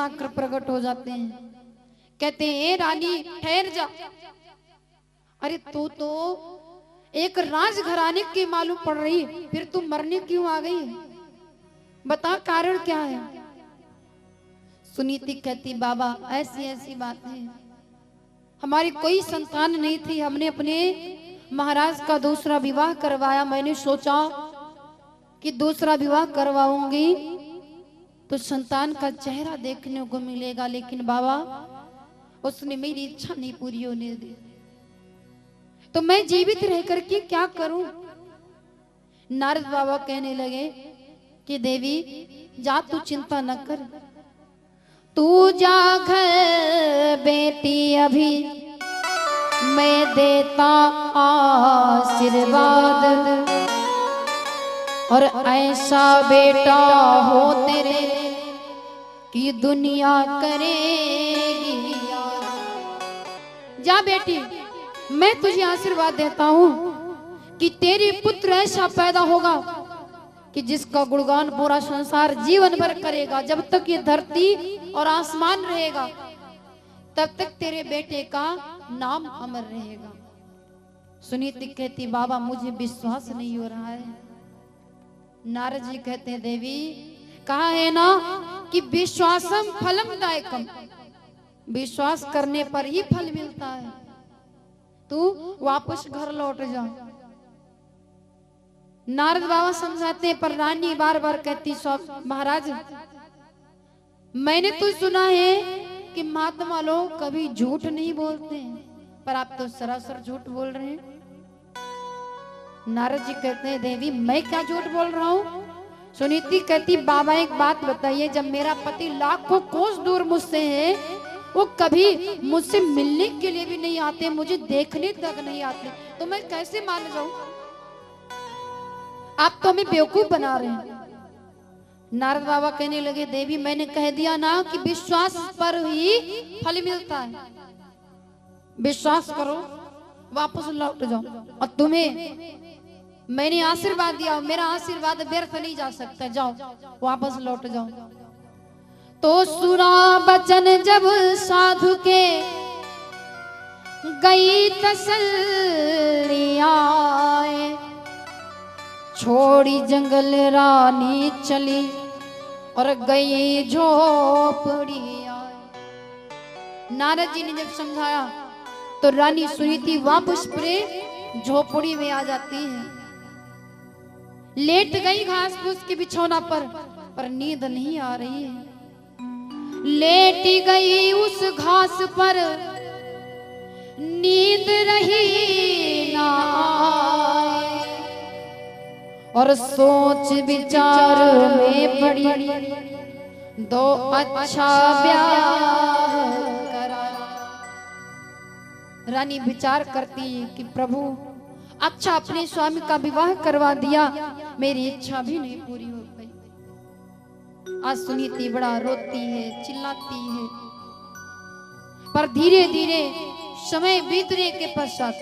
आकर प्रकट हो जाते हैं। कहते हैं ए रानी ठहर जा। अरे तू तो एक राजघराने की मालूम पड़ रही, फिर तू मरने क्यों आ गई? बता कारण क्या है? सुनीति कहती बाबा ऐसी ऐसी बात है, हमारी कोई संतान नहीं थी, हमने अपने महाराज का दूसरा विवाह करवाया। मैंने सोचा कि दूसरा विवाह करवाऊंगी तो संतान का चेहरा देखने को मिलेगा, लेकिन बाबा उसने मेरी इच्छा नहीं पूरी होने दी, तो मैं जीवित रह करके क्या करूं? नारद बाबा कहने लगे कि देवी जा, तू चिंता न कर, तू जा घर बेटी, अभी मैं देता आशीर्वाद, और ऐसा बेटा हो तेरे कि दुनिया करेगी। जा बेटी, मैं तुझे आशीर्वाद देता हूँ कि तेरे पुत्र ऐसा पैदा होगा कि जिसका गुणगान पूरा संसार जीवन भर करेगा। जब तक ये धरती और आसमान रहेगा तब तक तेरे बेटे का नाम अमर रहेगा। सुनीति कहती बाबा मुझे विश्वास नहीं हो रहा है। नारद जी कहते हैं देवी कहा है ना कि विश्वासम फलम दायकम, विश्वास करने पर ही फल मिलता है। तू वापस घर लौट जा। नारद बाबा समझाते हैं, पर रानी बार बार कहती महाराज मैंने तो सुना है कि महात्मा लोग कभी झूठ नहीं बोलते हैं, पर आप तो सरासर झूठ बोल रहे हैं। नारद जी कहते हैं देवी मैं क्या झूठ बोल रहा हूँ? सुनीति कहती बाबा एक बात बताइए, जब मेरा पति लाखों कोस दूर मुझसे है, वो कभी मुझसे मिलने के लिए भी नहीं आते, मुझे देखने तक नहीं आते, तो मैं कैसे मान जाऊं? आप तो हमें बेवकूफ बना रहे हैं। नारद बाबा कहने लगे देवी मैंने कह दिया ना कि विश्वास पर ही फल मिलता है, विश्वास करो वापस लौट जाओ। और तुम्हें मैंने आशीर्वाद दिया, मेरा आशीर्वाद व्यर्थ नहीं जा सकता, जाओ वापस लौट जाओ। तो सुना बचन जब साधु के गई तसल्ली आए, छोड़ी जंगल रानी चली और गई झोपड़ी आए। नारद जी ने जब समझाया तो रानी सुनीति वापस पूरे झोपड़ी में आ जाती है। लेट गई घास फूस के बिछौना पर नींद नहीं आ रही है। लेटी गई उस घास पर नींद रही ना आए, और सोच विचार में पड़ी दो अच्छा ब्याह करा। रानी विचार करती कि प्रभु अच्छा अपने स्वामी का विवाह करवा दिया, मेरी इच्छा भी नहीं पूरी हो गई। आज सुनीति बड़ा रोती है, चिल्लाती है, पर धीरे धीरे समय बीतने के पश्चात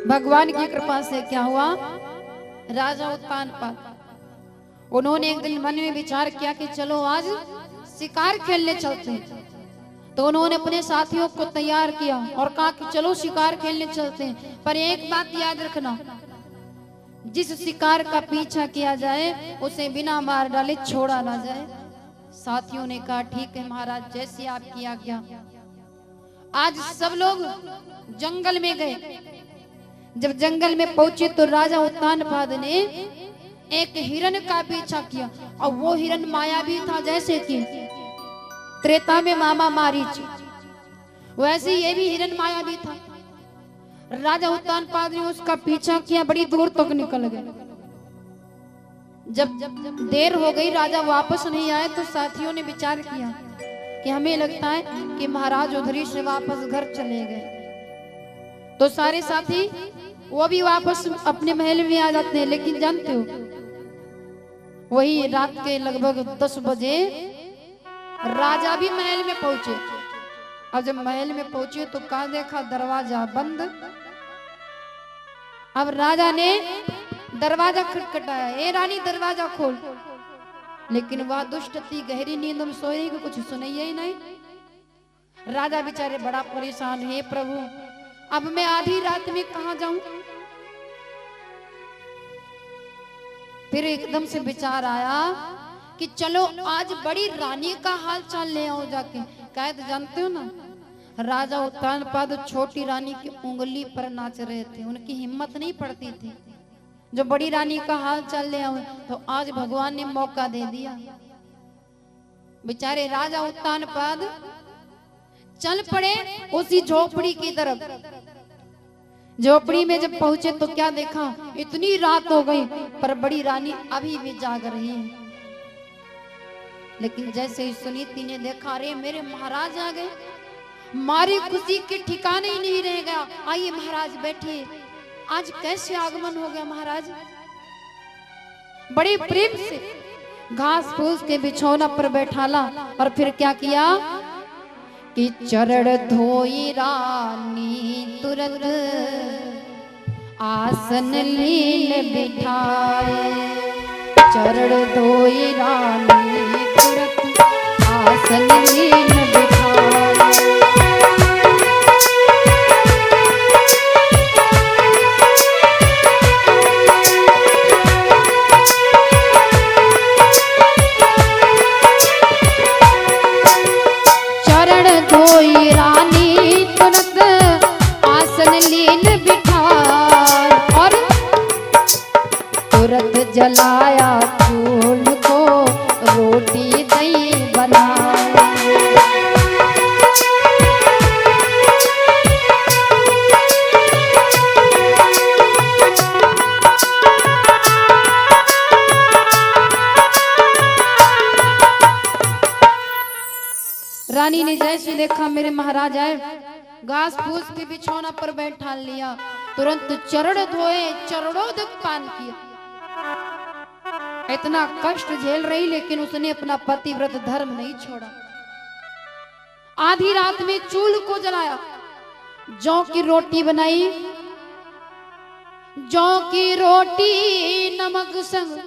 भगवान की कृपा से क्या हुआ, राजा उत्तानपाद उन्होंने एक दिन मन में विचार किया कि चलो आज शिकार खेलने चलते हैं। तो उन्होंने अपने साथियों को तैयार किया और कहा कि चलो शिकार खेलने चलते हैं, पर एक बात याद रखना, जिस शिकार का पीछा किया जाए उसे बिना मार डाले छोड़ा ना जाए। साथियों ने कहा ठीक है महाराज, जैसी आपकी आज्ञा। आज सब लोग जंगल में गए। जब जंगल में पहुंचे तो राजा उत्तानपाद ने एक हिरण का पीछा किया, और वो हिरण मायावी था, जैसे कि त्रेता में मामा मारीच, वैसे ये भी हिरण मायावी था। राजा उत्तानपाद ने उसका पीछा किया, बड़ी दूर तक निकल गए। जब देर हो गई, राजा वापस नहीं आए, तो साथियों ने विचार किया कि हमें लगता है कि महाराज उधरी से वापस घर चले गए। तो सारे साथी वो भी वापस अपने महल में आ जाते हैं। लेकिन जानते हो, वही रात के लगभग 10 बजे राजा भी महल में पहुंचे। और जब महल में पहुंचे तो कहा देखा दरवाजा बंद। अब राजा ने दरवाजा खटखटाया, ए रानी दरवाजा खोल। लेकिन वह दुष्ट थी, गहरी नींद में सोई रही, कुछ सुनाइए ही नहीं। राजा बेचारे बड़ा परेशान, हे प्रभु अब मैं आधी रात में कहां जाऊं। फिर एकदम से विचार आया कि चलो आज बड़ी रानी का हाल चाल ले आओ जाके। कैद जानते हो ना, राजा उत्तानपाद छोटी रानी की उंगली पर नाच रहे थे, उनकी हिम्मत नहीं पड़ती थी। जो बड़ी रानी का हाल चाल ले आओ, तो आज भगवान ने मौका दे दिया। बेचारे राजा उत्तानपाद चल पड़े उसी झोपड़ी की तरफ। झोपड़ी में जब पहुंचे तो क्या देखा, इतनी रात हो गई पर बड़ी रानी अभी भी जाग रही है। लेकिन जैसे ही सुनीति ने देखा, अरे मेरे महाराज आ गए, मारी खुशी के ठिकाने ही नहीं रह गया। आइए महाराज बैठिए, आज कैसे आगमन हो गया महाराज। बड़े प्रेम से घास फूस के बिछौना पर बैठाला और फिर क्या किया कि चरण धोई रानी तुरंत आसन लीन बिठाए। चरण धोई रानी तुरंत आसन लीन बिठाए। जलाया फूल को रोटी दही बनाए। रानी ने जैसे देखा मेरे महाराज आए, घास फूस के बिछौना पर बैठा लिया, तुरंत चरण धोए, चरणोदक पान किया। इतना कष्ट झेल रही लेकिन उसने अपना पतिव्रत धर्म नहीं छोड़ा। आधी रात में चूल्हे को जलाया, जौ की रोटी बनाई, जौ की रोटी नमक संग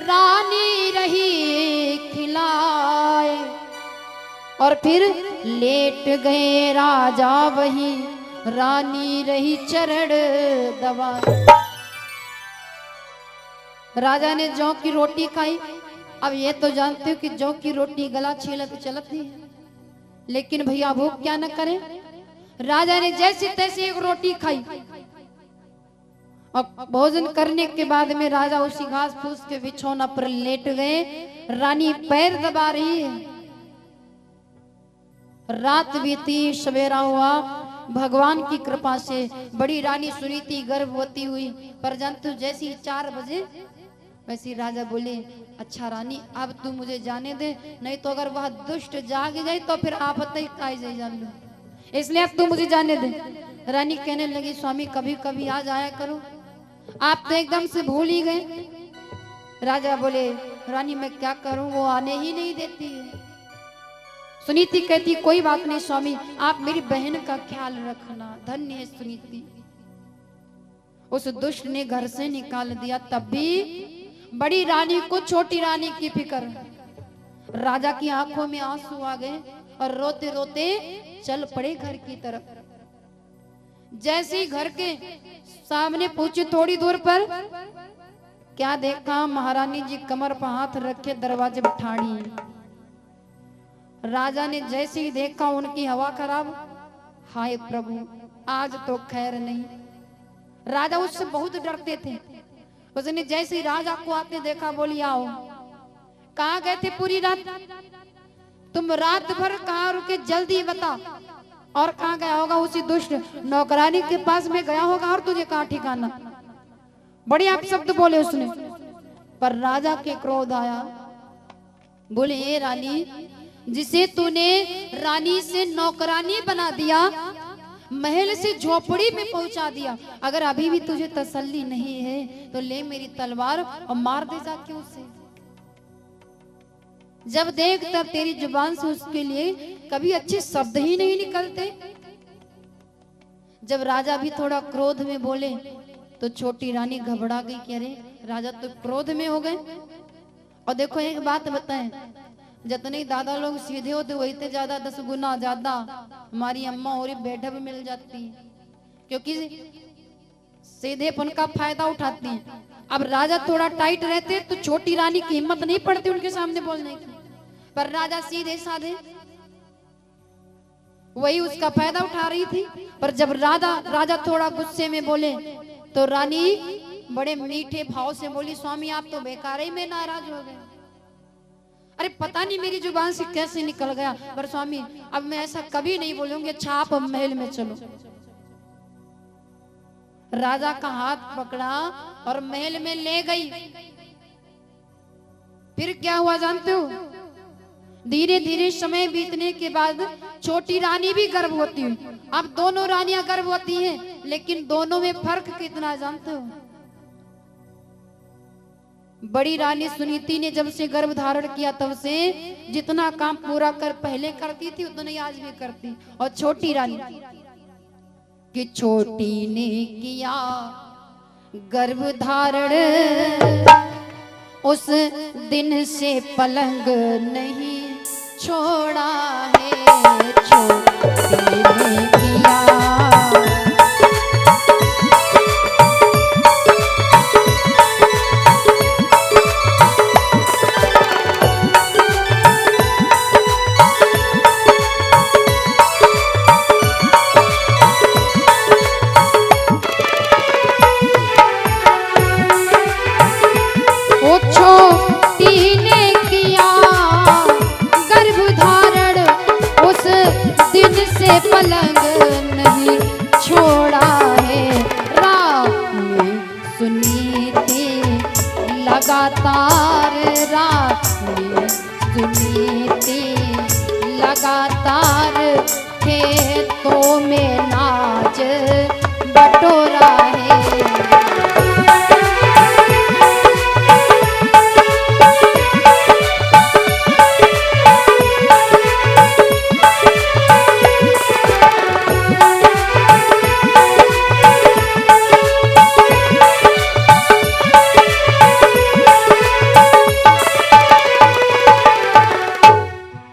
रानी रही खिलाए। और फिर लेट गए राजा वही, रानी रही चरण दबाए। राजा ने जौ की रोटी खाई। अब ये तो जानते हो कि जौ की रोटी गला छीलत चलत नहीं है, लेकिन भैया भूख क्या न करे। राजा ने जैसे तैसे एक रोटी खाई और भोजन करने के बाद में राजा उसी घास फूस के बिछौना पर लेट गए। रानी पैर दबा रही है। रात बीती, सवेरा हुआ, भगवान की कृपा से बड़ी रानी सुनीति गर्भवती हुई। पर जानते हो जैसी 4 बजे वैसे राजा बोले, अच्छा रानी अब तू मुझे जाने दे, नहीं तो अगर वह दुष्ट जाग जाए तो फिर आपत्ति काई जाए जान लो, इसलिए अब तू मुझे जाने दे। रानी कहने लगी, स्वामी कभी कभी आ जाया करो, आप तो एकदम से भूल ही गए। राजा बोले, रानी मैं क्या करूं, वो आने ही नहीं देती है। सुनीति कहती, कोई बात नहीं स्वामी, आप मेरी बहन का ख्याल रखना। धन्य है सुनीति। उस दुष्ट ने घर से निकाल दिया, तब भी बड़ी रानी को छोटी रानी की फिक्र। राजा की आंखों में आंसू आ गए और रोते रोते चल पड़े घर की तरफ। जैसे ही घर के सामने पहुंचे, थोड़ी दूर पर क्या देखा, महारानी जी कमर पर हाथ रखे दरवाजे पर ठाड़ी। राजा ने जैसे ही देखा उनकी हवा खराब, हाय प्रभु आज तो खैर नहीं। राजा उससे बहुत डरते थे। उसने जैसे ही राजा को आके देखा, बोली आओ। कहाँ गए थे पूरी रात, तुम रात भर कहाँ रुके, जल्दी बता। और कहाँ गया होगा, उसी दुष्ट नौकरानी के पास में गया होगा, और तुझे कहाँ ठिकाना। बड़े आप शब्द बोले उसने। पर राजा के क्रोध आया, बोले ए रानी, जिसे तूने रानी से नौकरानी बना दिया, महल से झोपड़ी में पहुंचा दिया, अगर अभी भी तुझे तसल्ली नहीं है तो ले मेरी तलवार और मार दे जाके उसे। जब देख तब तेरी जुबान से उसके लिए कभी अच्छे शब्द ही नहीं निकलते। जब राजा भी थोड़ा क्रोध में बोले तो छोटी रानी घबरा गई कि अरे राजा तो क्रोध में हो गए। और देखो एक बात बताएं, जितने दादा लोग सीधे होते वही तो ज्यादा 10 गुना ज्यादा हमारी अम्मा और बेटा भी मिल जाती है, क्योंकि सीधेपन का फायदा उठाती हैं। अब राजा थोड़ा टाइट रहते तो छोटी रानी की हिम्मत नहीं पड़ती उनके सामने बोलने की, पर राजा सीधे साधे, वही उसका फायदा उठा रही थी। पर जब राजा थोड़ा गुस्से में बोले तो रानी बड़े मीठे भाव से बोली, स्वामी आप तो बेकार ही में नाराज हो गए। अरे पता नहीं मेरी जुबान से कैसे निकल गया, पर स्वामी अब मैं ऐसा कभी नहीं बोलूंगी, अच्छा आप महल में चलो। राजा का हाथ पकड़ा और महल में ले गई। फिर क्या हुआ जानते हो? धीरे धीरे समय बीतने के बाद छोटी रानी भी गर्भवती हुई। अब दोनों रानियां गर्भवती हैं, लेकिन दोनों में फर्क कितना जानते हो? बड़ी रानी सुनीति ने जब से गर्भ धारण किया तब से जितना काम पूरा कर पहले करती थी उतना ही आज भी करती। और छोटी रानी कि छोटी ने किया गर्भ धारण, उस दिन से पलंग नहीं छोड़ा है, छोटी ने किया। पलंग नहीं छोड़ा है, रानी सुनीति लगातार, रानी सुनीति लगातार खेतों में नाच बटोरा है।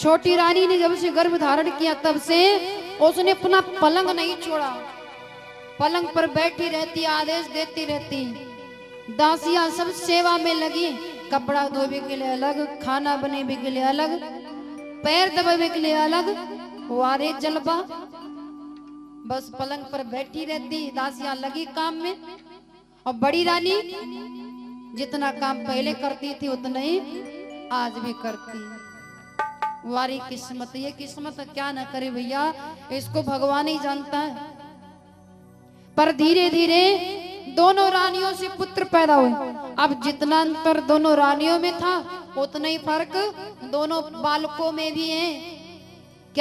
छोटी रानी ने जब से गर्भ धारण किया तब से उसने अपना पलंग नहीं छोड़ा, पलंग पर बैठी रहती, आदेश देती रहती। दासियां सब सेवा में लगी, कपड़ा धोने के लिए अलग, खाना बनाने के लिए अलग, पैर दबाने के लिए अलग, वारे जलवा, बस पलंग पर बैठी रहती। दासियां लगी काम में। और बड़ी रानी जितना काम पहले करती थी उतना ही आज भी करती। वारी किस्मत, ये किस्मत क्या ना करे भैया, इसको भगवान ही जानता है। पर धीरे धीरे दोनों रानियों से पुत्र पैदा हुए। अब जितना अंतर दोनों रानियों में था उतना ही फर्क दोनों बालकों में भी है।